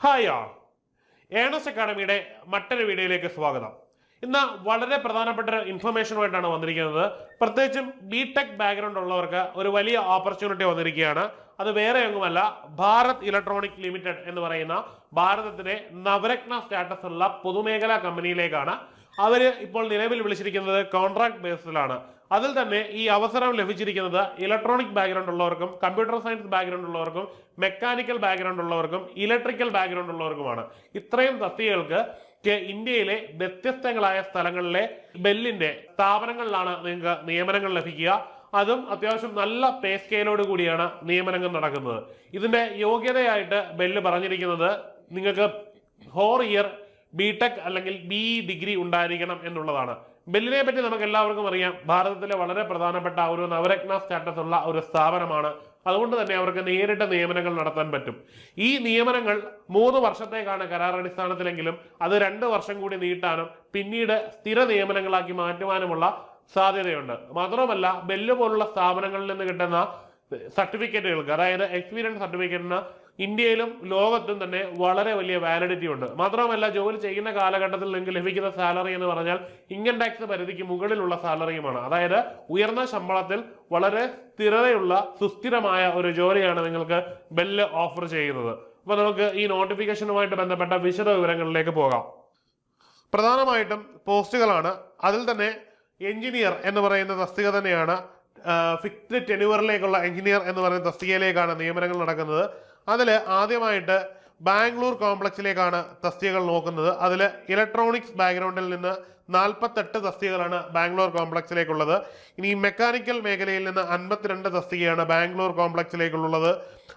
Hi ആൾ Ernest അക്കാഡമിയുടെ മറ്റൊരു വീഡിയോയിലേക്ക് സ്വാഗതം. ഇന്ന് വളരെ പ്രധാനപ്പെട്ട ഒരു ഇൻഫർമേഷനുമായിട്ടാണ് വന്നിരിക്കുന്നത്. പ്രത്യേകിച്ചും ബിടെക് ബാക്ക്ഗ്രൗണ്ട് ഉള്ളവർക്ക് ഒരു വലിയ ഓപ്പർച്യൂണിറ്റി വന്നിരിക്കുകയാണ്. അത് വേറെ ഒന്നുമല്ല, ഭാരത് ഇലക്ട്രോണിക് ലിമിറ്റഡ് എന്ന് പറയുന്ന ഭാരതത്തിലെ നവരത്ന സ്റ്റാറ്റസ് ഉള്ള പൊതുമേഖലാ കമ്പനിയിലേക്കാണ് അവര് ഇപ്പോൾ നിലവിൽ വിളിച്ചിരിക്കുന്നത്. കോൺട്രാക്ട് ബേസിലാണ്. അതിൽ തന്നെ ഈ അവസരം ലഭിച്ചിരിക്കുന്നത് ഇലക്ട്രോണിക് ബാക്ക്ഗ്രൗണ്ട് ഉള്ളവർക്കും കമ്പ്യൂട്ടർ സയൻസ് ബാക്ക്ഗ്രൗണ്ട് ഉള്ളവർക്കും മെക്കാനിക്കൽ ബാക്ക്ഗ്രൗണ്ട് ഉള്ളവർക്കും ഇലക്ട്രിക്കൽ ബാക്ക്ഗ്രൗണ്ട് ഉള്ളവർക്കുമാണ്. ഇത്രയും തസ്തികകൾക്ക് ഇന്ത്യയിലെ വ്യത്യസ്തങ്ങളായ സ്ഥലങ്ങളിലെ ബെല്ലിന്റെ സ്ഥാപനങ്ങളിലാണ് നിങ്ങൾക്ക് നിയമനങ്ങൾ ലഭിക്കുക. അതും അത്യാവശ്യം നല്ല പേ സ്കെയിലോട് കൂടിയാണ് നിയമനങ്ങൾ നടക്കുന്നത്. ഇതിന്റെ യോഗ്യതയായിട്ട് ബെല്ല് പറഞ്ഞിരിക്കുന്നത് നിങ്ങൾക്ക് 4 ഇയർ ബിടെക് അല്ലെങ്കിൽ BE ഡിഗ്രി ഉണ്ടായിരിക്കണം എന്നുള്ളതാണ്. ബെല്ലിനെ പറ്റി നമുക്ക് എല്ലാവർക്കും അറിയാം. ഭാരതത്തിലെ വളരെ പ്രധാനപ്പെട്ട ഒരു നവരത്ന സ്റ്റാറ്റസ് ഉള്ള ഒരു സ്ഥാപനമാണ്. അതുകൊണ്ട് തന്നെ അവർക്ക് നേരിട്ട് നിയമനങ്ങൾ നടത്താൻ പറ്റും. ഈ നിയമനങ്ങൾ 3 വർഷത്തേക്കാണ് കരാറടിസ്ഥാനത്തിലെങ്കിലും അത് 2 വർഷം കൂടി നീട്ടാനും പിന്നീട് സ്ഥിര നിയമനങ്ങളാക്കി മാറ്റുവാനുമുള്ള സാധ്യതയുണ്ട്. മാത്രമല്ല, ബെല്ല് പോലുള്ള സ്ഥാപനങ്ങളിൽ നിന്ന് കിട്ടുന്ന സർട്ടിഫിക്കറ്റുകൾക്ക്, അതായത് എക്സ്പീരിയൻസ് സർട്ടിഫിക്കറ്റിന് ഇന്ത്യയിലും ലോകത്തും തന്നെ വളരെ വലിയ വാലിഡിറ്റി ഉണ്ട്. മാത്രമല്ല, ജോലി ചെയ്യുന്ന കാലഘട്ടത്തിൽ നിങ്ങൾക്ക് ലഭിക്കുന്ന സാലറി എന്ന് പറഞ്ഞാൽ ഇൻകം ടാക്സ് പരിധിക്ക് മുകളിലുള്ള സാലറിയുമാണ്. അതായത് ഉയർന്ന ശമ്പളത്തിൽ വളരെ സ്ഥിരതയുള്ള സുസ്ഥിരമായ ഒരു ജോലിയാണ് നിങ്ങൾക്ക് ബെല്ല് ഓഫർ ചെയ്യുന്നത്. അപ്പൊ നമുക്ക് ഈ നോട്ടിഫിക്കേഷനുമായിട്ട് ബന്ധപ്പെട്ട വിശദ വിവരങ്ങളിലേക്ക് പോകാം. പ്രധാനമായിട്ടും പോസ്റ്റുകളാണ്. അതിൽ തന്നെ എഞ്ചിനീയർ എന്ന് പറയുന്ന തസ്തിക തന്നെയാണ്. ഫിക്സ്ഡ് ടെന്യൂറിലേക്കുള്ള എഞ്ചിനീയർ എന്ന് പറയുന്ന തസ്തികയിലേക്കാണ് നിയമനങ്ങൾ നടക്കുന്നത്. അതിൽ ആദ്യമായിട്ട് ബാംഗ്ലൂർ കോംപ്ലക്സിലേക്കാണ് തസ്തികകൾ നോക്കുന്നത്. അതിൽ ഇലക്ട്രോണിക്സ് ബാക്ക്ഗ്രൗണ്ടിൽ നിന്ന് 48 തസ്തികകളാണ് ബാംഗ്ലൂർ കോംപ്ലക്സിലേക്കുള്ളത്. ഇനി മെക്കാനിക്കൽ മേഖലയിൽ നിന്ന് 52 തസ്തികയാണ് ബാംഗ്ലൂർ കോംപ്ലക്സിലേക്കുള്ളത്.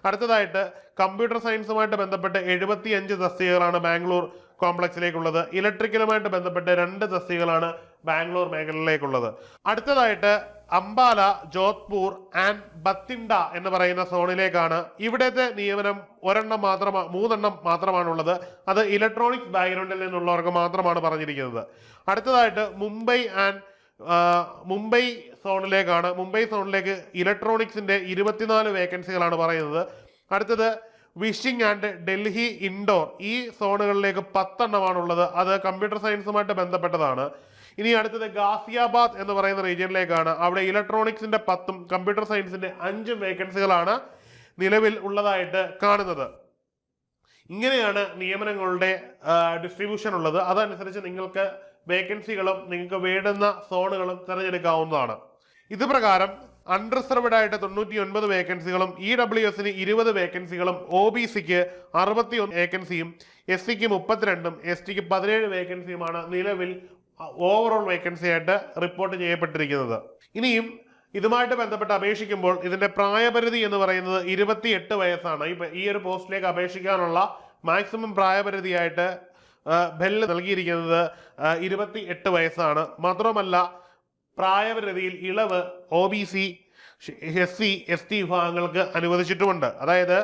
അടുത്തതായിട്ട് കമ്പ്യൂട്ടർ സയൻസുമായിട്ട് ബന്ധപ്പെട്ട് 75 തസ്തികകളാണ് ബാംഗ്ലൂർ കോംപ്ലക്സിലേക്കുള്ളത്. ഇലക്ട്രിക്കലുമായിട്ട് ബന്ധപ്പെട്ട് 2 തസ്തികകളാണ് ബാംഗ്ലൂർ മേഖലയിലേക്കുള്ളത്. അടുത്തതായിട്ട് അംബാല, ജോധ്പൂർ ആൻഡ് ബത്തിൻഡ എന്ന് പറയുന്ന സോണിലേക്കാണ്. ഇവിടത്തെ നിയമനം 3 മാത്രമാണുള്ളത്. അത് ഇലക്ട്രോണിക്സ് ബാക്ക്ഗ്രൗണ്ടിൽ നിന്നുള്ളവർക്ക് മാത്രമാണ് പറഞ്ഞിരിക്കുന്നത്. അടുത്തതായിട്ട് മുംബൈ സോണിലേക്കാണ്. മുംബൈ സോണിലേക്ക് ഇലക്ട്രോണിക്സിന്റെ 24 വേക്കൻസികളാണ് പറയുന്നത്. അടുത്തത് വിഷിംഗ് ആൻഡ് ഡൽഹി ഇൻഡോർ, ഈ സോണുകളിലേക്ക് 10 എണ്ണമാണുള്ളത്. അത് കമ്പ്യൂട്ടർ സയൻസുമായിട്ട് ബന്ധപ്പെട്ടതാണ്. ഇനി അടുത്തത് ഗാസിയാബാദ് എന്ന് പറയുന്ന റീജിയനിലേക്കാണ്. അവിടെ ഇലക്ട്രോണിക്സിന്റെ 10ഉം കമ്പ്യൂട്ടർ സയൻസിന്റെ 5 വേക്കൻസികളാണ് നിലവിൽ ഉള്ളതായിട്ട് കാണുന്നത്. ഇങ്ങനെയാണ് നിയമനങ്ങളുടെ ഡിസ്ട്രിബ്യൂഷൻ ഉള്ളത്. അതനുസരിച്ച് നിങ്ങൾക്ക് വേക്കൻസികളും നിങ്ങൾക്ക് വേണ്ടുന്ന സോണുകളും തിരഞ്ഞെടുക്കാവുന്നതാണ്. ഇത് പ്രകാരം അൺറിസർവ്ഡ് ആയിട്ട് 99 വേക്കൻസികളും EWSന് 20 വേക്കൻസികളും OBCക്ക് 61 വേക്കൻസിയും SCക്ക് 32ഉം STക്ക് 17 വേക്കൻസിയുമാണ് നിലവിൽ ഓവറോൾ വേക്കൻസി ആയിട്ട് റിപ്പോർട്ട് ചെയ്യപ്പെട്ടിരിക്കുന്നത്. ഇനിയും ഇതുമായിട്ട് ബന്ധപ്പെട്ട് അപേക്ഷിക്കുമ്പോൾ ഇതിന്റെ പ്രായപരിധി എന്ന് പറയുന്നത് 28 വയസ്സാണ്. ഈ ഒരു പോസ്റ്റിലേക്ക് അപേക്ഷിക്കാനുള്ള മാക്സിമം പ്രായപരിധിയായിട്ട് ബെല്ല് നൽകിയിരിക്കുന്നത് 28 വയസ്സാണ്. മാത്രമല്ല, പ്രായപരിധിയിൽ ഇളവ് OBC, SC, ST വിഭാഗങ്ങൾക്ക് അനുവദിച്ചിട്ടുമുണ്ട്. അതായത്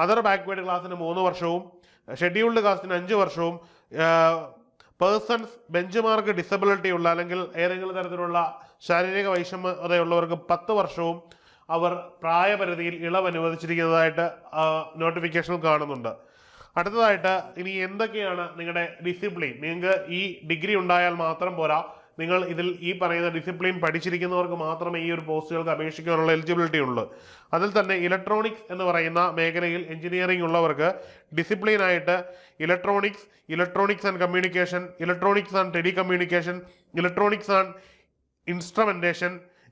അതർ ബാക്ക്വേർഡ് ക്ലാസ്സിന് 3 വർഷവും ഷെഡ്യൂൾഡ് കാസ്റ്റിന് 5 വർഷവും പേഴ്സൺസ് ബെഞ്ച് മാർക്ക് ഡിസബിലിറ്റി ഉള്ള അല്ലെങ്കിൽ ഏതെങ്കിലും തരത്തിലുള്ള ശാരീരിക വൈഷമ്യതയുള്ളവർക്ക് 10 വർഷവും അവർ പ്രായപരിധിയിൽ ഇളവ് അനുവദിച്ചിരിക്കുന്നതായിട്ട് നോട്ടിഫിക്കേഷനിൽ കാണുന്നുണ്ട്. അടുത്തതായിട്ട് ഇനി എന്തൊക്കെയാണ് നിങ്ങളുടെ ഡിസിപ്ലിൻ? നിങ്ങൾക്ക് ഈ ഡിഗ്രി ഉണ്ടായാൽ മാത്രം പോരാ, നിങ്ങൾ ഇതിൽ ഈ പറയുന്ന ഡിസിപ്ലിൻ പഠിച്ചിരിക്കുന്നവർക്ക് മാത്രമേ ഈ ഒരു പോസ്റ്റുകൾക്ക് അപേക്ഷിക്കാനുള്ള എലിജിബിലിറ്റി ഉള്ളൂ. അതിൽ തന്നെ ഇലക്ട്രോണിക്സ് എന്ന് പറയുന്ന മേഖലയിൽ എഞ്ചിനീയറിംഗ് ഉള്ളവർക്ക് ഡിസിപ്ലിൻ ആയിട്ട് electronics and communication, electronics and telecommunication, electronics and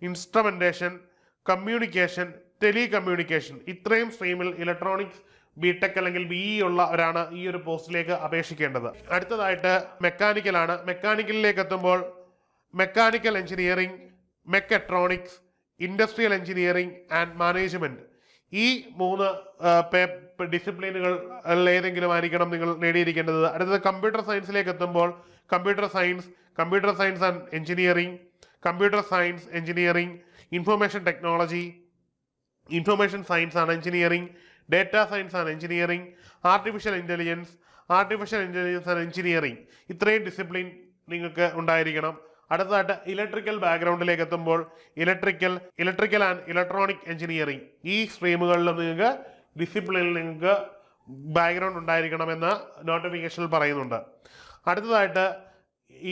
instrumentation, communication, telecommunication, ഇത്രയും സ്ട്രീമിൽ ഇലക്ട്രോണിക്സ് ബിടെക് അല്ലെങ്കിൽ BE ഉള്ളവരാണ് ഈ ഒരു പോസ്റ്റിലേക്ക് അപേക്ഷിക്കേണ്ടത്. അടുത്തതായിട്ട് മെക്കാനിക്കലാണ്. മെക്കാനിക്കലിലേക്ക് എത്തുമ്പോൾ mechanical engineering, mechatronics, industrial engineering and management, ഈ 3 ഡിസിപ്ലിനുകൾ ഏതെങ്കിലും ആയിരിക്കണം നിങ്ങൾ നേടിയിരിക്കേണ്ടത്. അടുത്തത് കമ്പ്യൂട്ടർ സയൻസിലേക്ക് എത്തുമ്പോൾ computer science and engineering, computer science engineering, information technology, information science and engineering, data science and engineering, artificial intelligence and engineering, ഇത്രയും ഡിസിപ്ലിൻ നിങ്ങൾക്ക് ഉണ്ടായിരിക്കണം. അടുത്തതായിട്ട് ഇലക്ട്രിക്കൽ ബാക്ക്ഗ്രൗണ്ടിലേക്ക് എത്തുമ്പോൾ ഇലക്ട്രിക്കൽ ആൻഡ് ഇലക്ട്രോണിക് എഞ്ചിനീയറിംഗ്, ഈ സ്ട്രീമുകളിലും നിങ്ങൾക്ക് ഡിസിപ്ലിനിൽ നിങ്ങൾക്ക് ബാക്ക്ഗ്രൗണ്ട് ഉണ്ടായിരിക്കണമെന്ന് നോട്ടിഫിക്കേഷനിൽ പറയുന്നുണ്ട്. അടുത്തതായിട്ട്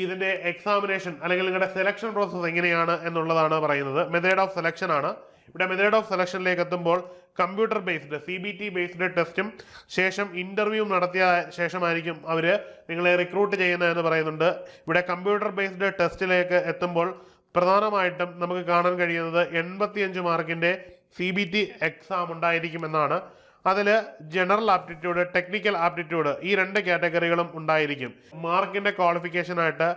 ഇതിന്റെ എക്സാമിനേഷൻ അല്ലെങ്കിൽ നിങ്ങളുടെ സെലക്ഷൻ പ്രോസസ്സ് എങ്ങനെയാണ് എന്നുള്ളതാണ് പറയുന്നത്. മെത്തേഡ് ഓഫ് സെലക്ഷൻ ആണ്. ഇവിടെ മെത്തേഡ് ഓഫ് സെലക്ഷനിലേക്ക് എത്തുമ്പോൾ കമ്പ്യൂട്ടർ ബേസ്ഡ് CBT ബേസ്ഡ് ടെസ്റ്റും ശേഷം ഇന്റർവ്യൂവും നടത്തിയ ശേഷമായിരിക്കും അവർ നിങ്ങളെ റിക്രൂട്ട് ചെയ്യുന്നതെന്ന് പറയുന്നുണ്ട്. ഇവിടെ കമ്പ്യൂട്ടർ ബേസ്ഡ് ടെസ്റ്റിലേക്ക് എത്തുമ്പോൾ പ്രധാനമായിട്ടും നമുക്ക് കാണാൻ കഴിയുന്നത് 85 മാർക്കിന്റെ CBT എക്സാം ഉണ്ടായിരിക്കുമെന്നാണ്. അതിൽ ജനറൽ ആപ്റ്റിറ്റ്യൂഡ്, ടെക്നിക്കൽ ആപ്റ്റിറ്റ്യൂഡ് ഈ 2 കാറ്റഗറികളും ഉണ്ടായിരിക്കും. മാർക്കിന്റെ ക്വാളിഫിക്കേഷൻ ആയിട്ട്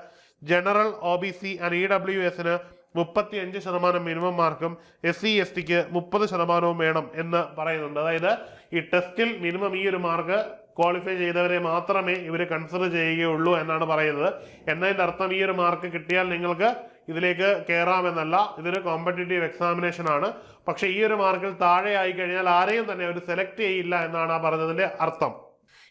ജനറൽ OBC ആൻഡ് EWSന് 35% മിനിമം മാർക്കും SC/STക്ക് 30% വേണം എന്ന് പറയുന്നുണ്ട്. അതായത് ഈ ടെസ്റ്റിൽ മിനിമം ഈ ഒരു മാർക്ക് ക്വാളിഫൈ ചെയ്തവരെ മാത്രമേ ഇവർ കൺസിഡർ ചെയ്യുകയുള്ളൂ എന്നാണ് പറയുന്നത്. എന്നതിൻ്റെ അർത്ഥം ഈ ഒരു മാർക്ക് കിട്ടിയാൽ നിങ്ങൾക്ക് ഇതിലേക്ക് കയറാമെന്നല്ല. ഇതൊരു കോമ്പറ്റേറ്റീവ് എക്സാമിനേഷൻ ആണ്. പക്ഷെ ഈ ഒരു മാർക്കിൽ താഴെ ആയി കഴിഞ്ഞാൽ ആരെയും തന്നെ അവർ സെലക്ട് ചെയ്യില്ല എന്നാണ് ആ പറഞ്ഞതിന്റെ അർത്ഥം.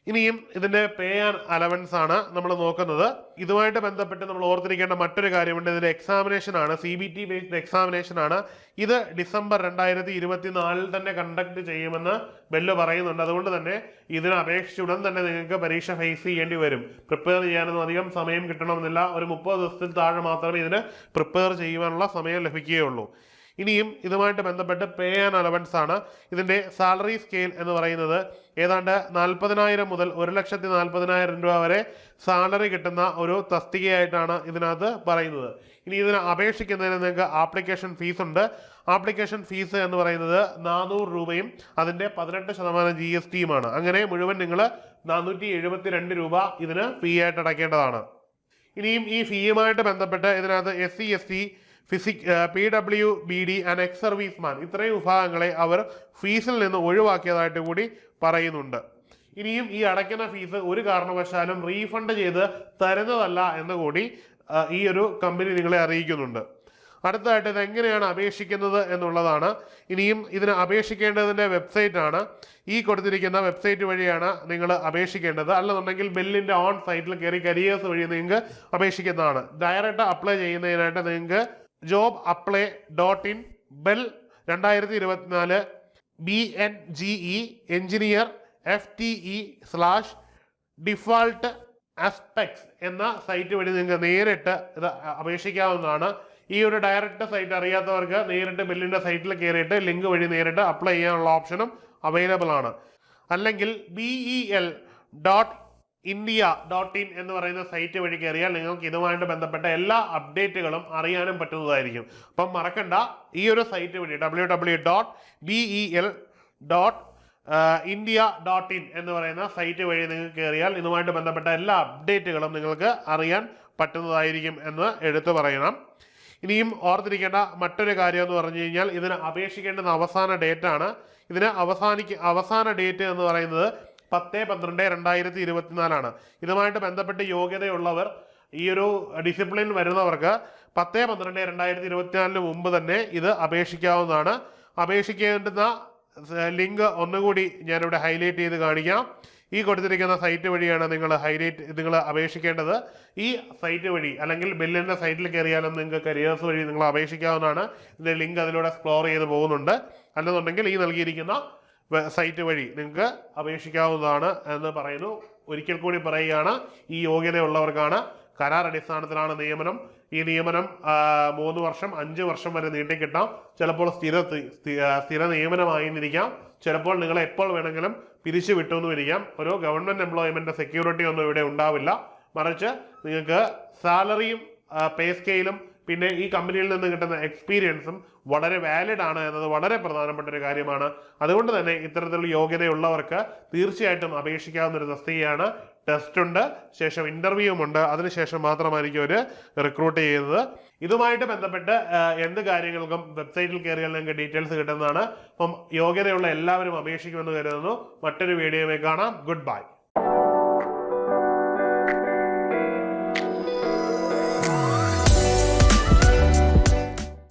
ഇനിയും ഇതിന്റെ പേ ആൻഡ് അലവൻസ് ആണ് നമ്മൾ നോക്കുന്നത്. ഇതുമായിട്ട് ബന്ധപ്പെട്ട് നമ്മൾ ഓർത്തിരിക്കേണ്ട മറ്റൊരു കാര്യമുണ്ട്. ഇതിന്റെ എക്സാമിനേഷൻ ആണ്, CBT ബേസ്ഡ് എക്സാമിനേഷൻ ആണ്. ഇത് ഡിസംബർ 2024 തന്നെ കണ്ടക്ട് ചെയ്യുമെന്ന് ബെല്ല് പറയുന്നുണ്ട്. അതുകൊണ്ട് തന്നെ ഇതിന് അപേക്ഷിച്ച് ഉടൻ തന്നെ നിങ്ങൾക്ക് പരീക്ഷ ഫേസ് ചെയ്യേണ്ടി വരും. പ്രിപ്പയർ ചെയ്യാനൊന്നും അധികം സമയം കിട്ടണമെന്നില്ല. ഒരു 30 ദിവസത്തിൽ താഴെ മാത്രമേ ഇതിന് പ്രിപ്പയർ ചെയ്യുവാനുള്ള സമയം ലഭിക്കുകയുള്ളൂ. ഇനിയും ഇതുമായിട്ട് ബന്ധപ്പെട്ട് പേ ആൻഡ് അലവൻസ് ആണ്. ഇതിന്റെ സാലറി സ്കെയിൽ എന്ന് പറയുന്നത് ഏതാണ്ട് 40,000 മുതൽ 1,40,000 രൂപ വരെ സാലറി കിട്ടുന്ന ഒരു തസ്തികയായിട്ടാണ് ഇതിനകത്ത് പറയുന്നത്. ഇനി ഇതിന് അപേക്ഷിക്കുന്നതിന് നിങ്ങൾക്ക് ആപ്ലിക്കേഷൻ ഫീസ് ഉണ്ട്. ആപ്ലിക്കേഷൻ ഫീസ് എന്ന് പറയുന്നത് 400 രൂപയും അതിന്റെ 18% GSTയുമാണ്. അങ്ങനെ മുഴുവൻ നിങ്ങൾ 472 രൂപ ഇതിന് ഫീ ആയിട്ട് അടയ്ക്കേണ്ടതാണ്. ഇനിയും ഈ ഫീയുമായിട്ട് ബന്ധപ്പെട്ട് ഇതിനകത്ത് SC/ST, PWBD and ex serviceman ഇത്രയും വിഭാഗങ്ങളെ അവർ ഫീസിൽ നിന്ന് ഒഴിവാക്കിയതായിട്ട് കൂടി പറയുന്നുണ്ട്. ഇനിയും ഈ അടയ്ക്കുന്ന ഫീസ് ഒരു കാരണവശാലും റീഫണ്ട് ചെയ്ത് തരുന്നതല്ല എന്ന് കൂടി ഈ ഒരു കമ്പനി നിങ്ങളെ അറിയിക്കുന്നുണ്ട്. അടുത്തതായിട്ട് ഇത് എങ്ങനെയാണ് അപേക്ഷിക്കുന്നത് എന്നുള്ളതാണ്. ഇനിയും ഇതിന് അപേക്ഷിക്കേണ്ടതിൻ്റെ വെബ്സൈറ്റ് ആണ്. ഈ കൊടുത്തിരിക്കുന്ന വെബ്സൈറ്റ് വഴിയാണ് നിങ്ങൾ അപേക്ഷിക്കേണ്ടത്. അല്ലെന്നുണ്ടെങ്കിൽ ബെല്ലിൻ്റെ ഓൺ സൈറ്റിൽ കയറി കരിയേഴ്സ് വഴി നിങ്ങൾക്ക് അപേക്ഷിക്കുന്നതാണ്. ഡയറക്റ്റ് അപ്ലൈ ചെയ്യുന്നതിനായിട്ട് നിങ്ങൾക്ക് jobapply.in bell 2024 BNGE engineer FTE/default aspects എന്ന സൈറ്റ് വഴി നിങ്ങൾക്ക് നേരിട്ട് ഇത് അപേക്ഷിക്കാവുന്നതാണ്. ഈ ഒരു ഡയറക്റ്റ് സൈറ്റ് അറിയാത്തവർക്ക് നേരിട്ട് ബെല്ലിൻ്റെ സൈറ്റിൽ കയറിയിട്ട് ലിങ്ക് വഴി നേരിട്ട് അപ്ലൈ ചെയ്യാനുള്ള ഓപ്ഷനും അവൈലബിൾ ആണ്. അല്ലെങ്കിൽ BEL.India.in എന്ന് പറയുന്ന സൈറ്റ് വഴി കയറിയാൽ നിങ്ങൾക്ക് ഇതുമായിട്ട് ബന്ധപ്പെട്ട എല്ലാ അപ്ഡേറ്റുകളും അറിയാനും പറ്റുന്നതായിരിക്കും. അപ്പം മറക്കണ്ട, ഈ ഒരു സൈറ്റ് വഴി www.BEL.India.in എന്ന് പറയുന്ന സൈറ്റ് വഴി നിങ്ങൾക്ക് കയറിയാൽ ഇതുമായിട്ട് ബന്ധപ്പെട്ട എല്ലാ അപ്ഡേറ്റുകളും നിങ്ങൾക്ക് അറിയാൻ പറ്റുന്നതായിരിക്കും എന്ന് എടുത്തു പറയണം. ഇനിയും ഓർത്തിരിക്കേണ്ട മറ്റൊരു കാര്യം എന്ന് പറഞ്ഞു കഴിഞ്ഞാൽ ഇതിന് അപേക്ഷിക്കേണ്ടുന്ന അവസാന ഡേറ്റ് ആണ്. ഇതിന് അവസാന ഡേറ്റ് എന്ന് പറയുന്നത് 10/12/2024 ഇതുമായിട്ട് ബന്ധപ്പെട്ട് യോഗ്യതയുള്ളവർ ഈ ഒരു ഡിസിപ്ലിൻ വരുന്നവർക്ക് 10/12/2024 മുമ്പ് തന്നെ ഇത് അപേക്ഷിക്കാവുന്നതാണ്. അപേക്ഷിക്കേണ്ടുന്ന ലിങ്ക് ഒന്നുകൂടി ഞാനിവിടെ ഹൈലൈറ്റ് ചെയ്ത് കാണിക്കാം. ഈ കൊടുത്തിരിക്കുന്ന സൈറ്റ് വഴിയാണ് നിങ്ങൾ അപേക്ഷിക്കേണ്ടത്. ഈ സൈറ്റ് വഴി അല്ലെങ്കിൽ ബെല്ലിൻ്റെ സൈറ്റിൽ കയറിയാലും നിങ്ങൾക്ക് കരിയേഴ്സ് വഴി നിങ്ങൾ അപേക്ഷിക്കാവുന്നതാണ്. ഇതിൻ്റെ ലിങ്ക് അതിലൂടെ എക്സ്പ്ലോർ ചെയ്ത് പോകുന്നുണ്ട്. അല്ലെന്നുണ്ടെങ്കിൽ ഈ നൽകിയിരിക്കുന്ന സൈറ്റ് വഴി നിങ്ങൾക്ക് അപേക്ഷിക്കാവുന്നതാണ് എന്ന് പറയുന്നു. ഒരിക്കൽ കൂടി പറയുകയാണ്, ഈ യോഗ്യതയുള്ളവർക്കാണ്. കരാർ അടിസ്ഥാനത്തിലാണ് നിയമനം. ഈ നിയമനം 3 വർഷം 5 വർഷം വരെ നീട്ടിക്കിട്ടാം. ചിലപ്പോൾ സ്ഥിര നിയമനമായിരിക്കാം. ചിലപ്പോൾ നിങ്ങളെ എപ്പോൾ വേണമെങ്കിലും പിരിച്ചു വിട്ടുവെന്നും ഇരിക്കാം. ഒരു ഗവൺമെന്റ് എംപ്ലോയ്മെന്റ് സെക്യൂരിറ്റി ഒന്നും ഇവിടെ ഉണ്ടാവില്ല. മറിച്ച് നിങ്ങൾക്ക് സാലറിയും പേ സ്കെയിലും പിന്നെ ഈ കമ്പനിയിൽ നിന്ന് കിട്ടുന്ന എക്സ്പീരിയൻസും വളരെ വാലിഡ് ആണ് എന്നത് വളരെ പ്രധാനപ്പെട്ട ഒരു കാര്യമാണ്. അതുകൊണ്ട് തന്നെ ഇത്തരത്തിലുള്ള യോഗ്യതയുള്ളവർക്ക് തീർച്ചയായിട്ടും അപേക്ഷിക്കാവുന്ന ഒരു തസ്തികയാണ്. ടെസ്റ്റ് ഉണ്ട്, ശേഷം ഇന്റർവ്യൂവും ഉണ്ട്. അതിനുശേഷം മാത്രമായിരിക്കും അവർ റിക്രൂട്ട് ചെയ്യുന്നത്. ഇതുമായിട്ട് ബന്ധപ്പെട്ട് എന്ത് കാര്യങ്ങൾക്കും വെബ്സൈറ്റിൽ കയറിയാൽ നിങ്ങൾക്ക് ഡീറ്റെയിൽസ് കിട്ടുന്നതാണ്. അപ്പം യോഗ്യതയുള്ള എല്ലാവരും അപേക്ഷിക്കുമെന്ന് കരുതുന്നു. മറ്റൊരു വീഡിയോയിൽ കാണാം. Good bye.